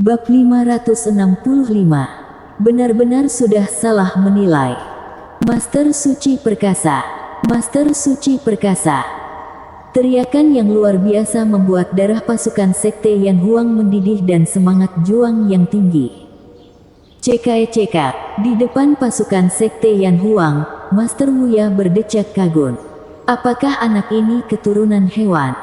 Bab 565. Benar-benar sudah salah menilai. Master Suci Perkasa. Master Suci Perkasa. Teriakan yang luar biasa membuat darah pasukan Sekte Yan Huang mendidih dan semangat juang yang tinggi. Cekak-cekak, di depan pasukan Sekte Yan Huang, Master Muya berdecak kagum. Apakah anak ini keturunan hewan?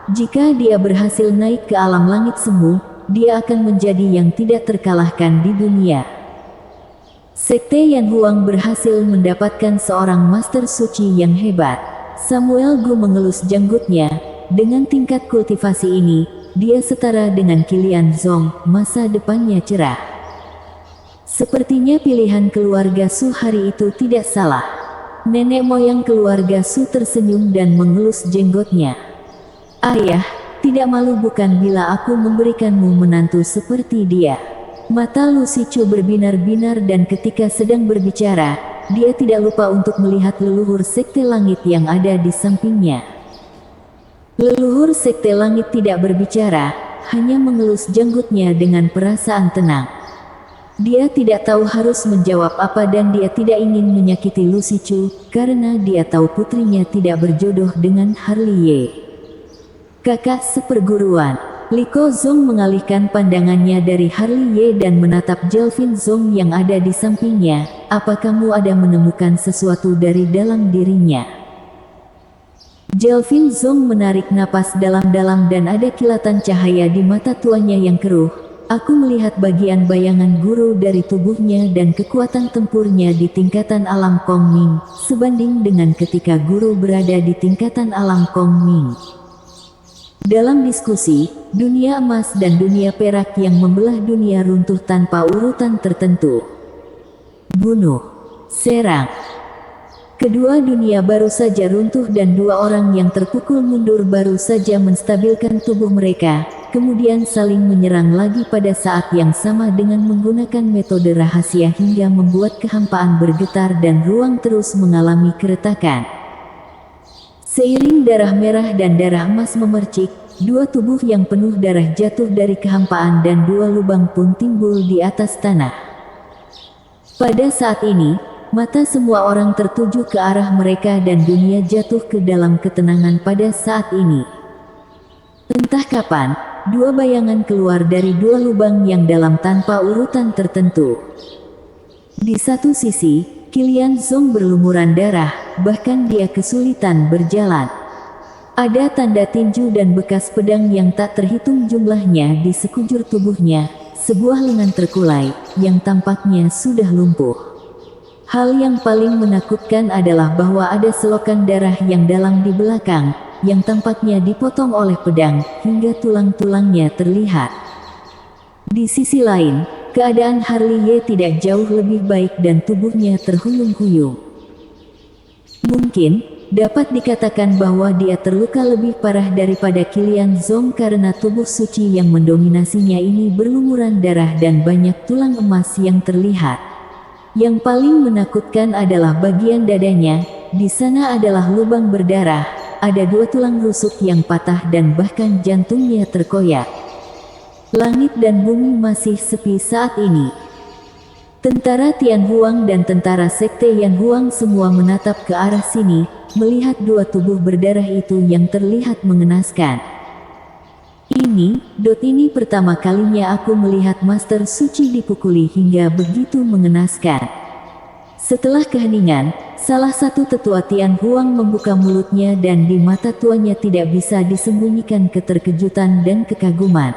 Jika dia berhasil naik ke alam langit semu, dia akan menjadi yang tidak terkalahkan di dunia. Sekte Yan Huang berhasil mendapatkan seorang master suci yang hebat. Samuel Gu mengelus janggutnya. Dengan tingkat kultivasi ini, dia setara dengan Qilian Zong, masa depannya cerah. Sepertinya pilihan keluarga Su hari itu tidak salah. Nenek moyang keluarga Su tersenyum dan mengelus jenggotnya. Ayah, tidak malu bukan bila aku memberikanmu menantu seperti dia? Mata Lu Sichu berbinar-binar dan ketika sedang berbicara, dia tidak lupa untuk melihat leluhur Sekte Langit yang ada di sampingnya. Leluhur Sekte Langit tidak berbicara, hanya mengelus janggutnya dengan perasaan tenang. Dia tidak tahu harus menjawab apa dan dia tidak ingin menyakiti Lu Sichu, karena dia tahu putrinya tidak berjodoh dengan Harley Ye. Kakak seperguruan. Liko Zong mengalihkan pandangannya dari Harley Ye dan menatap Jelvin Zong yang ada di sampingnya. Apa kamu ada menemukan sesuatu dari dalam dirinya? Jelvin Zong menarik napas dalam-dalam dan ada kilatan cahaya di mata tuanya yang keruh. Aku melihat bagian bayangan guru dari tubuhnya dan kekuatan tempurnya di tingkatan alam Kong Ming, sebanding dengan ketika guru berada di tingkatan alam Kong Ming. Dalam diskusi, dunia emas dan dunia perak yang membelah dunia runtuh tanpa urutan tertentu. Bunuh, serang. Kedua dunia baru saja runtuh dan dua orang yang terpukul mundur baru saja menstabilkan tubuh mereka, kemudian saling menyerang lagi pada saat yang sama dengan menggunakan metode rahasia hingga membuat kehampaan bergetar dan ruang terus mengalami keretakan. Seiring darah merah dan darah emas memercik, dua tubuh yang penuh darah jatuh dari kehampaan dan dua lubang pun timbul di atas tanah. Pada saat ini, mata semua orang tertuju ke arah mereka dan dunia jatuh ke dalam ketenangan pada saat ini. Entah kapan, dua bayangan keluar dari dua lubang yang dalam tanpa urutan tertentu. Di satu sisi, Qilian Zong berlumuran darah, bahkan dia kesulitan berjalan. Ada tanda tinju dan bekas pedang yang tak terhitung jumlahnya di sekujur tubuhnya, sebuah lengan terkulai, yang tampaknya sudah lumpuh. Hal yang paling menakutkan adalah bahwa ada selokan darah yang dalam di belakang, yang tampaknya dipotong oleh pedang, hingga tulang-tulangnya terlihat. Di sisi lain, keadaan Harley Ye tidak jauh lebih baik dan tubuhnya terhuyung-huyung. Mungkin dapat dikatakan bahwa dia terluka lebih parah daripada Qilian Zong karena tubuh suci yang mendominasinya ini berlumuran darah dan banyak tulang emas yang terlihat. Yang paling menakutkan adalah bagian dadanya, di sana adalah lubang berdarah, ada dua tulang rusuk yang patah dan bahkan jantungnya terkoyak. Langit dan bumi masih sepi saat ini. Tentara Tian Huang dan tentara Sekte Yan Huang semua menatap ke arah sini, melihat dua tubuh berdarah itu yang terlihat mengenaskan. Ini pertama kalinya aku melihat Master Suci dipukuli hingga begitu mengenaskan. Setelah keheningan, salah satu tetua Tian Huang membuka mulutnya dan di mata tuanya tidak bisa disembunyikan keterkejutan dan kekaguman.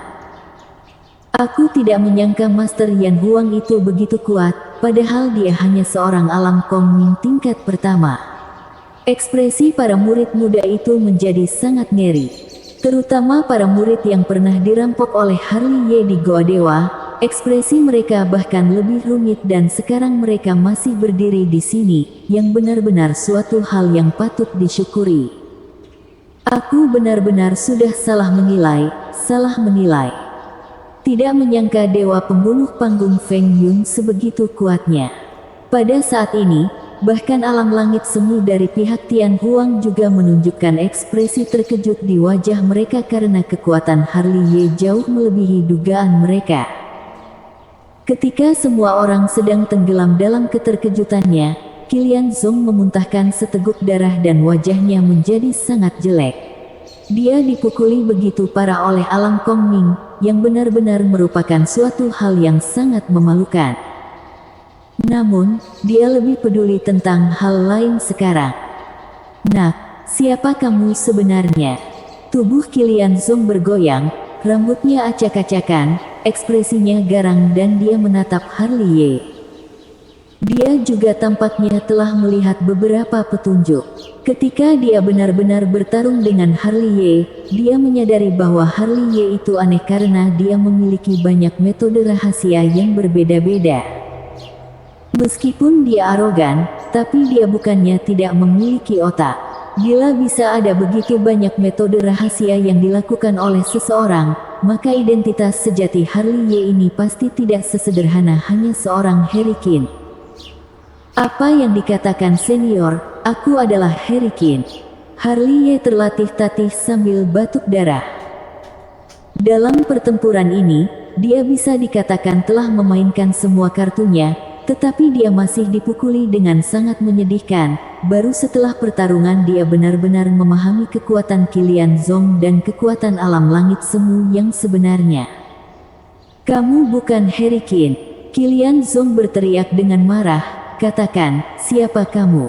Aku tidak menyangka Master Yan Huang itu begitu kuat, padahal dia hanya seorang alam Kong Ming tingkat pertama. Ekspresi para murid muda itu menjadi sangat ngeri. Terutama para murid yang pernah dirampok oleh Harley Ye di Goa Dewa, ekspresi mereka bahkan lebih rumit dan sekarang mereka masih berdiri di sini, yang benar-benar suatu hal yang patut disyukuri. Aku benar-benar sudah salah menilai. Tidak menyangka dewa pembunuh panggung Feng Yun sebegitu kuatnya. Pada saat ini, bahkan alam langit semu dari pihak Tian Huang juga menunjukkan ekspresi terkejut di wajah mereka karena kekuatan Harley Ye jauh melebihi dugaan mereka. Ketika semua orang sedang tenggelam dalam keterkejutannya, Qilian Zong memuntahkan seteguk darah dan wajahnya menjadi sangat jelek. Dia dipukuli begitu parah oleh Alam Kongming, yang benar-benar merupakan suatu hal yang sangat memalukan. Namun, dia lebih peduli tentang hal lain sekarang. Nak, siapa kamu sebenarnya? Tubuh Qilian Zong bergoyang, rambutnya acak-acakan, ekspresinya garang dan dia menatap Harley Ye. Dia juga tampaknya telah melihat beberapa petunjuk. Ketika dia benar-benar bertarung dengan Harley Ye, dia menyadari bahwa Harley Ye itu aneh karena dia memiliki banyak metode rahasia yang berbeda-beda. Meskipun dia arogan, tapi dia bukannya tidak memiliki otak. Bila bisa ada begitu banyak metode rahasia yang dilakukan oleh seseorang, maka identitas sejati Harley Ye ini pasti tidak sesederhana hanya seorang Harry Qin. Apa yang dikatakan senior, aku adalah Harry Qin. Harley Ye terlatih-tatih sambil batuk darah. Dalam pertempuran ini, dia bisa dikatakan telah memainkan semua kartunya, tetapi dia masih dipukuli dengan sangat menyedihkan. Baru setelah pertarungan dia benar-benar memahami kekuatan Qilian Zong dan kekuatan alam langit semu yang sebenarnya. Kamu bukan Harry Qin. Qilian Zong berteriak dengan marah, katakan, siapa kamu?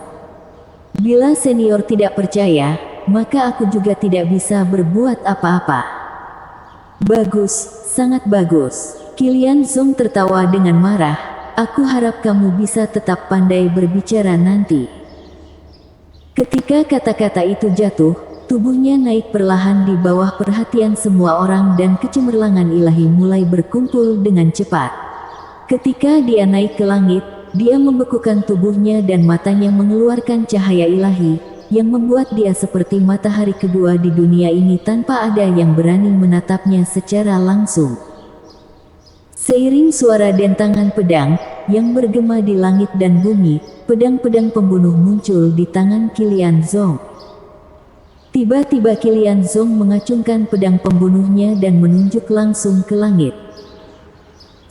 Bila senior tidak percaya, maka aku juga tidak bisa berbuat apa-apa. Bagus, sangat bagus. Qilian Zong tertawa dengan marah. Aku harap kamu bisa tetap pandai berbicara nanti. Ketika kata-kata itu jatuh, tubuhnya naik perlahan di bawah perhatian semua orang dan kecemerlangan ilahi mulai berkumpul dengan cepat. Ketika dia naik ke langit, dia membekukan tubuhnya dan matanya mengeluarkan cahaya ilahi, yang membuat dia seperti matahari kedua di dunia ini tanpa ada yang berani menatapnya secara langsung. Seiring suara dentangan pedang, yang bergema di langit dan bumi, pedang-pedang pembunuh muncul di tangan Qilian Zong. Tiba-tiba Qilian Zong mengacungkan pedang pembunuhnya dan menunjuk langsung ke langit.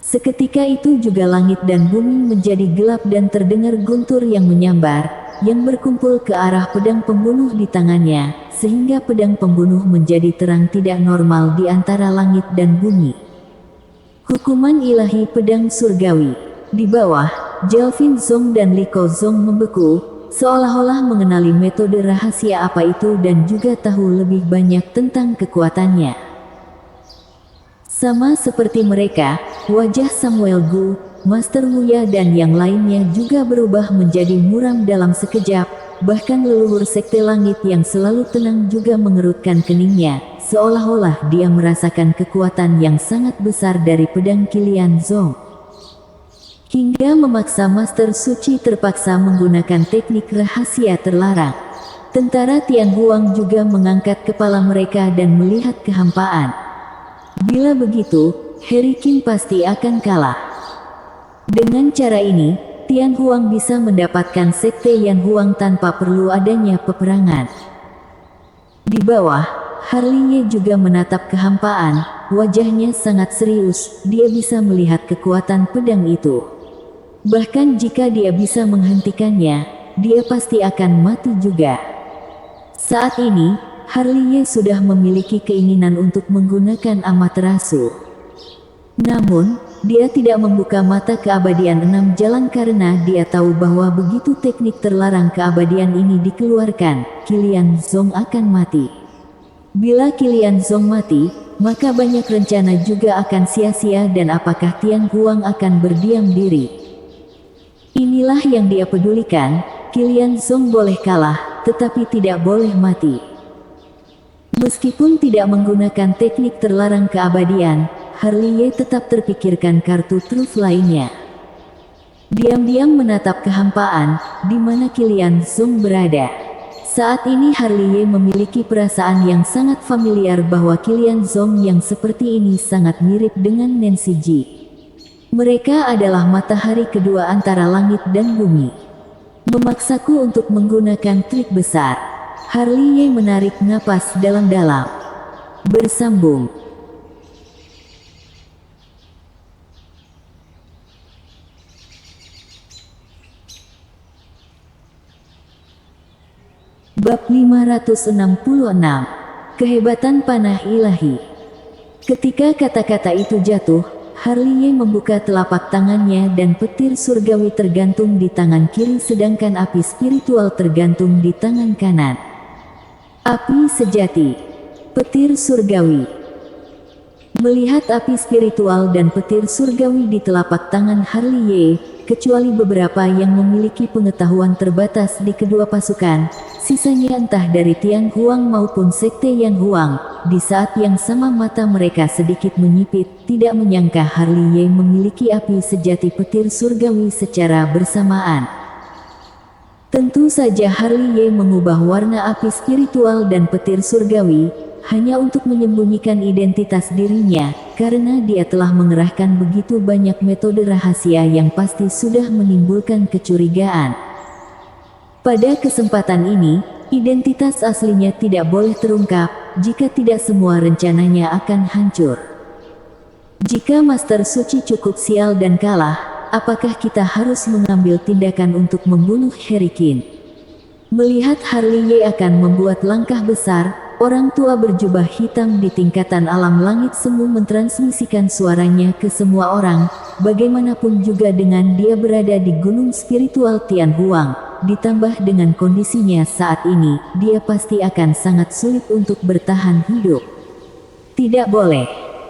Seketika itu juga langit dan bumi menjadi gelap dan terdengar guntur yang menyambar, yang berkumpul ke arah pedang pembunuh di tangannya, sehingga pedang pembunuh menjadi terang tidak normal di antara langit dan bumi. Hukuman ilahi pedang surgawi. Di bawah, Jalvin Zong dan Liko Zong membeku, seolah-olah mengenali metode rahasia apa itu dan juga tahu lebih banyak tentang kekuatannya. Sama seperti mereka, wajah Samuel Gu, Master Wuya dan yang lainnya juga berubah menjadi muram dalam sekejap, bahkan leluhur Sekte Langit yang selalu tenang juga mengerutkan keningnya, seolah-olah dia merasakan kekuatan yang sangat besar dari pedang Qilian Zong. Hingga memaksa Master Suci terpaksa menggunakan teknik rahasia terlarang. Tentara Tian Huang juga mengangkat kepala mereka dan melihat kehampaan. Bila begitu, Harry Qin pasti akan kalah. Dengan cara ini, Tian Huang bisa mendapatkan Sekte Yan Huang tanpa perlu adanya peperangan. Di bawah, Harley Ye juga menatap kehampaan, wajahnya sangat serius, dia bisa melihat kekuatan pedang itu. Bahkan jika dia bisa menghentikannya, dia pasti akan mati juga. Saat ini, Harley Ye sudah memiliki keinginan untuk menggunakan Amaterasu. Namun, dia tidak membuka mata keabadian 6 jalan karena dia tahu bahwa begitu teknik terlarang keabadian ini dikeluarkan, Qilian Zong akan mati. Bila Qilian Zong mati, maka banyak rencana juga akan sia-sia dan apakah Tian Huang akan berdiam diri. Inilah yang dia pedulikan, Qilian Zong boleh kalah, tetapi tidak boleh mati. Meskipun tidak menggunakan teknik terlarang keabadian, Harley Ye tetap terpikirkan kartu truf lainnya. Diam-diam menatap kehampaan, di mana Qilian Zong berada. Saat ini Harley Ye memiliki perasaan yang sangat familiar bahwa Qilian Zong yang seperti ini sangat mirip dengan Nancy Ji. Mereka adalah matahari kedua antara langit dan bumi. Memaksaku untuk menggunakan trik besar. Harley Ye menarik napas dalam-dalam. Bersambung. Bab 566. Kehebatan panah ilahi. Ketika kata-kata itu jatuh, Harley membuka telapak tangannya dan petir surgawi tergantung di tangan kiri sedangkan api spiritual tergantung di tangan kanan. Api sejati. Petir surgawi. Melihat api spiritual dan petir surgawi di telapak tangan Harley, kecuali beberapa yang memiliki pengetahuan terbatas di kedua pasukan, sisanya entah dari Tian Huang maupun Sekte Yan Huang, di saat yang sama mata mereka sedikit menyipit, tidak menyangka Harley memiliki api sejati petir surgawi secara bersamaan. Tentu saja Harley mengubah warna api spiritual dan petir surgawi, hanya untuk menyembunyikan identitas dirinya, karena dia telah mengerahkan begitu banyak metode rahasia yang pasti sudah menimbulkan kecurigaan. Pada kesempatan ini, identitas aslinya tidak boleh terungkap, jika tidak semua rencananya akan hancur. Jika Master Suci cukup sial dan kalah, apakah kita harus mengambil tindakan untuk membunuh Harry Qin? Melihat Harley akan membuat langkah besar, orang tua berjubah hitam di tingkatan alam langit semu mentransmisikan suaranya ke semua orang, bagaimanapun juga dengan dia berada di gunung spiritual Tian Huang, ditambah dengan kondisinya saat ini, dia pasti akan sangat sulit untuk bertahan hidup. Tidak boleh.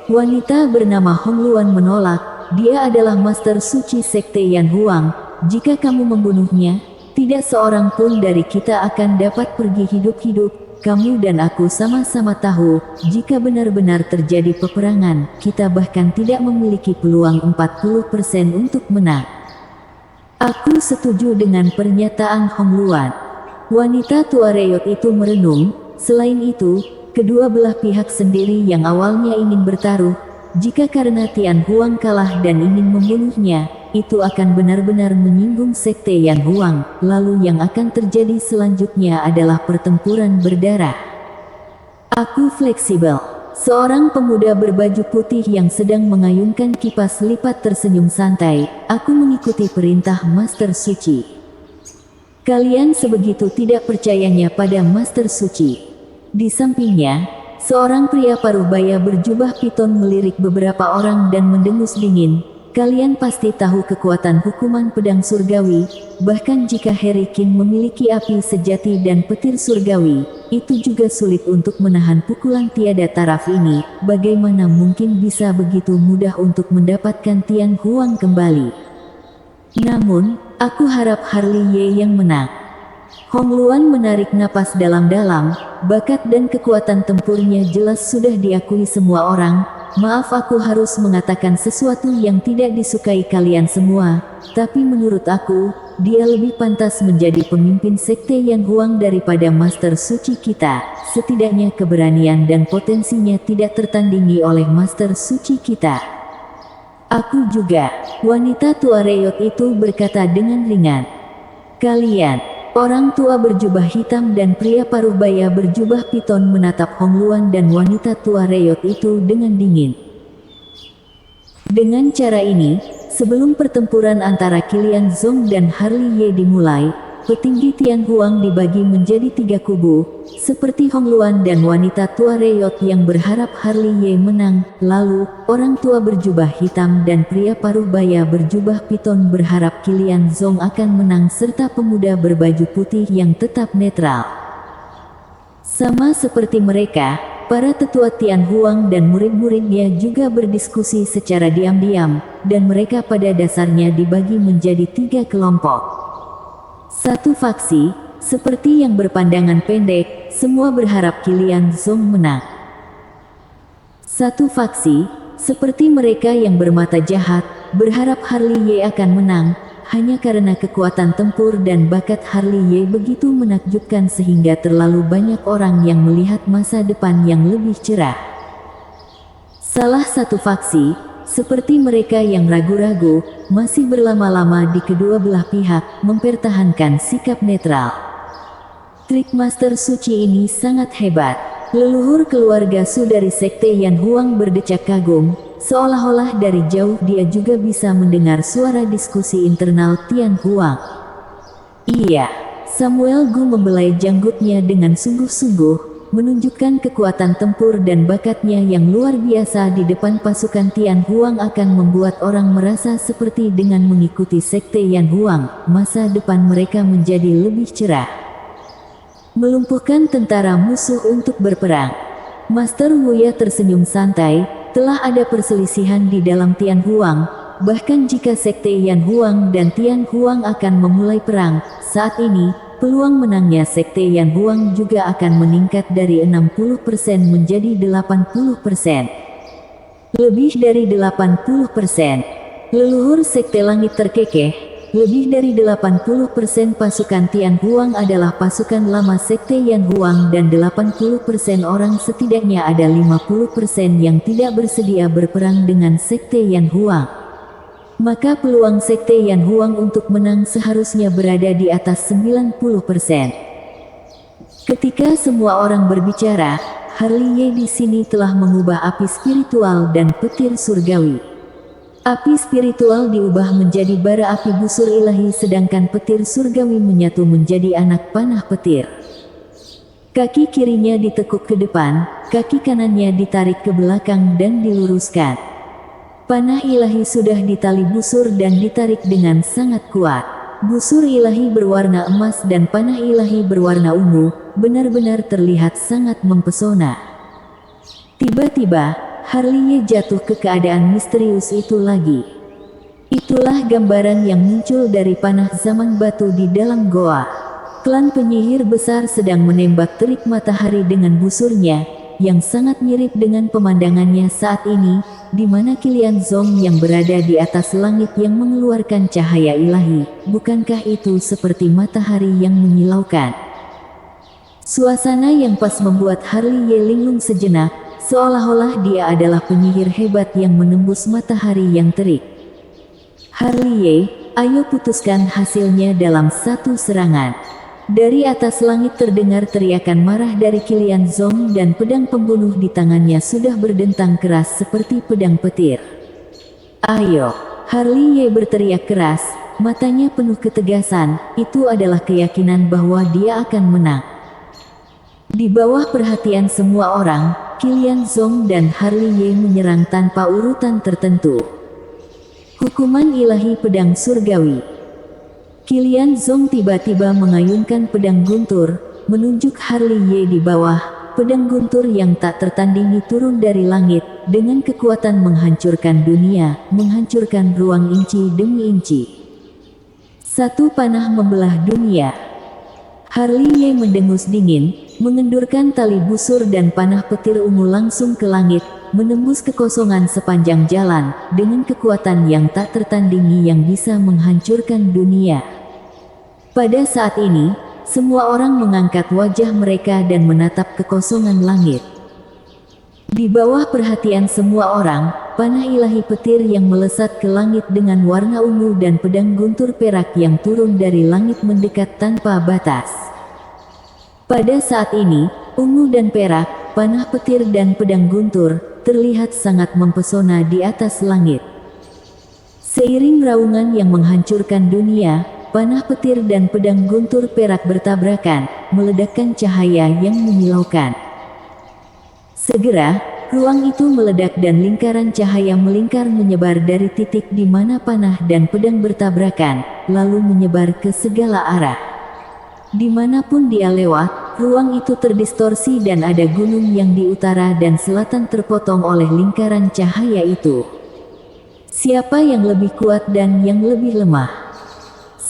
Wanita bernama Hong Luan menolak, dia adalah Master Suci Sekte Yan Huang, jika kamu membunuhnya, tidak seorang pun dari kita akan dapat pergi hidup-hidup. Kamu dan aku sama-sama tahu, jika benar-benar terjadi peperangan, kita bahkan tidak memiliki peluang 40% untuk menang. Aku setuju dengan pernyataan Hong Luan. Wanita tua Reot itu merenung, selain itu, kedua belah pihak sendiri yang awalnya ingin bertaruh, jika karena Tian Huang kalah dan ingin membunuhnya, itu akan benar-benar menyinggung Sekte Yan Huang, lalu yang akan terjadi selanjutnya adalah pertempuran berdarah. Aku fleksibel. Seorang pemuda berbaju putih yang sedang mengayunkan kipas lipat tersenyum santai, aku mengikuti perintah Master Suci. Kalian sebegitu tidak percayanya pada Master Suci. Di sampingnya, seorang pria paruh baya berjubah piton melirik beberapa orang dan mendengus dingin. Kalian pasti tahu kekuatan hukuman pedang surgawi, bahkan jika Harry Qin memiliki api sejati dan petir surgawi, itu juga sulit untuk menahan pukulan tiada taraf ini, bagaimana mungkin bisa begitu mudah untuk mendapatkan Tian Huang kembali. Namun, aku harap Harley yang menang. Hong Luan menarik napas dalam-dalam, bakat dan kekuatan tempurnya jelas sudah diakui semua orang. Maaf aku harus mengatakan sesuatu yang tidak disukai kalian semua, tapi menurut aku, dia lebih pantas menjadi pemimpin Sekte Yan Huang daripada Master Suci kita. Setidaknya keberanian dan potensinya tidak tertandingi oleh Master Suci kita. Aku juga, wanita tua Reot itu berkata dengan ringan. Kalian, orang tua berjubah hitam dan pria paruh baya berjubah piton menatap Hong Luan dan wanita tua Reot itu dengan dingin. Dengan cara ini, sebelum pertempuran antara Qilian Zong dan Harley dimulai, petinggi Tian Huang dibagi menjadi 3 kubu, seperti Hong Luan dan wanita tua Reot yang berharap Harley menang, lalu, orang tua berjubah hitam dan pria paruh baya berjubah piton berharap Qilian Zong akan menang serta pemuda berbaju putih yang tetap netral. Sama seperti mereka, para tetua Tian Huang dan murid-muridnya juga berdiskusi secara diam-diam, dan mereka pada dasarnya dibagi menjadi 3 kelompok. Satu faksi, seperti yang berpandangan pendek, semua berharap Qilian Zong menang. Satu faksi, seperti mereka yang bermata jahat, berharap Harley akan menang, hanya karena kekuatan tempur dan bakat Harley begitu menakjubkan sehingga terlalu banyak orang yang melihat masa depan yang lebih cerah. Salah satu faksi, seperti mereka yang ragu-ragu, masih berlama-lama di kedua belah pihak, mempertahankan sikap netral. Trik Master Suci ini sangat hebat. Leluhur keluarga Su dari Sekte Yan Huang berdecak kagum, seolah-olah dari jauh dia juga bisa mendengar suara diskusi internal Tian Huang. Iya, Samuel Gu membelai janggutnya dengan sungguh-sungguh, menunjukkan kekuatan tempur dan bakatnya yang luar biasa di depan pasukan Tian Huang akan membuat orang merasa seperti dengan mengikuti sekte Yan Huang, masa depan mereka menjadi lebih cerah. Melumpuhkan tentara musuh untuk berperang. Master Wuya tersenyum santai, telah ada perselisihan di dalam Tian Huang, bahkan jika sekte Yan Huang dan Tian Huang akan memulai perang, saat ini, peluang menangnya sekte Yan Huang juga akan meningkat dari 60% menjadi 80%. Lebih dari 80%. Leluhur sekte langit terkekeh, lebih dari 80% pasukan Tian Huang adalah pasukan lama sekte Yan Huang dan 80% orang setidaknya ada 50% yang tidak bersedia berperang dengan sekte Yan Huang. Maka peluang sekte Yan Huang untuk menang seharusnya berada di atas 90%. Ketika semua orang berbicara, Harley Ye di sini telah mengubah api spiritual dan petir surgawi. Api spiritual diubah menjadi bara api busur ilahi sedangkan petir surgawi menyatu menjadi anak panah petir. Kaki kirinya ditekuk ke depan, kaki kanannya ditarik ke belakang dan diluruskan. Panah ilahi sudah ditali busur dan ditarik dengan sangat kuat. Busur ilahi berwarna emas dan panah ilahi berwarna ungu, benar-benar terlihat sangat mempesona. Tiba-tiba, Harley Ye jatuh ke keadaan misterius itu lagi. Itulah gambaran yang muncul dari panah zaman batu di dalam goa. Klan penyihir besar sedang menembak terik matahari dengan busurnya, yang sangat mirip dengan pemandangannya saat ini, di mana Qilian Zong yang berada di atas langit yang mengeluarkan cahaya ilahi. Bukankah itu seperti matahari yang menyilaukan? Suasana yang pas membuat Harley Ye linglung sejenak, seolah-olah dia adalah penyihir hebat yang menembus matahari yang terik. Harley Ye, ayo putuskan hasilnya dalam satu serangan. Dari atas langit terdengar teriakan marah dari Qilian Zong dan pedang pembunuh di tangannya sudah berdentang keras seperti pedang petir. Ayo, Harley Ye berteriak keras, matanya penuh ketegasan, itu adalah keyakinan bahwa dia akan menang. Di bawah perhatian semua orang, Qilian Zong dan Harley Ye menyerang tanpa urutan tertentu. Hukuman ilahi pedang surgawi. Qilian Zong tiba-tiba mengayunkan pedang guntur, menunjuk Harley Ye di bawah. Pedang guntur yang tak tertandingi turun dari langit, dengan kekuatan menghancurkan dunia, menghancurkan ruang inci demi inci. Satu panah membelah dunia. Harley Ye mendengus dingin, mengendurkan tali busur dan panah petir ungu langsung ke langit, menembus kekosongan sepanjang jalan, dengan kekuatan yang tak tertandingi yang bisa menghancurkan dunia. Pada saat ini, semua orang mengangkat wajah mereka dan menatap kekosongan langit. Di bawah perhatian semua orang, panah ilahi petir yang melesat ke langit dengan warna ungu dan pedang guntur perak yang turun dari langit mendekat tanpa batas. Pada saat ini, ungu dan perak, panah petir dan pedang guntur, terlihat sangat mempesona di atas langit. Seiring raungan yang menghancurkan dunia, panah petir dan pedang guntur perak bertabrakan, meledakkan cahaya yang menyilaukan. Segera, ruang itu meledak dan lingkaran cahaya melingkar menyebar dari titik di mana panah dan pedang bertabrakan, lalu menyebar ke segala arah. Dimanapun dia lewat, ruang itu terdistorsi dan ada gunung yang di utara dan selatan terpotong oleh lingkaran cahaya itu. Siapa yang lebih kuat dan yang lebih lemah?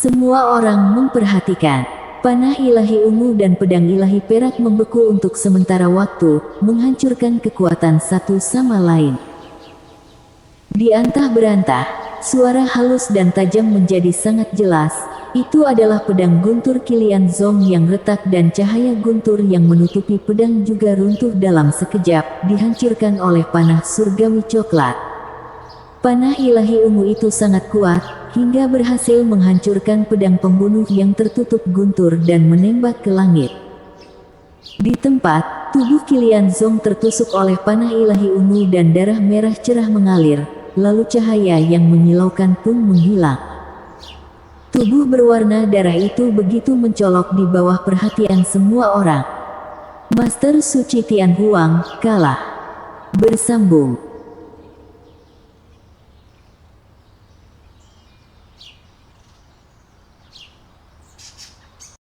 Semua orang memperhatikan. Panah ilahi ungu dan pedang ilahi perak membeku untuk sementara waktu, menghancurkan kekuatan satu sama lain. Di antah berantah, suara halus dan tajam menjadi sangat jelas. Itu adalah pedang guntur Qilian Zong yang retak dan cahaya guntur yang menutupi pedang juga runtuh dalam sekejap, dihancurkan oleh panah surgawi coklat. Panah ilahi ungu itu sangat kuat, hingga berhasil menghancurkan pedang pembunuh yang tertutup guntur dan menembak ke langit. Di tempat, tubuh Qilian Zong tertusuk oleh panah ilahi ungu dan darah merah cerah mengalir, lalu cahaya yang menyilaukan pun menghilang. Tubuh berwarna darah itu begitu mencolok di bawah perhatian semua orang. Master Suci Tian Huang kalah. Bersambung.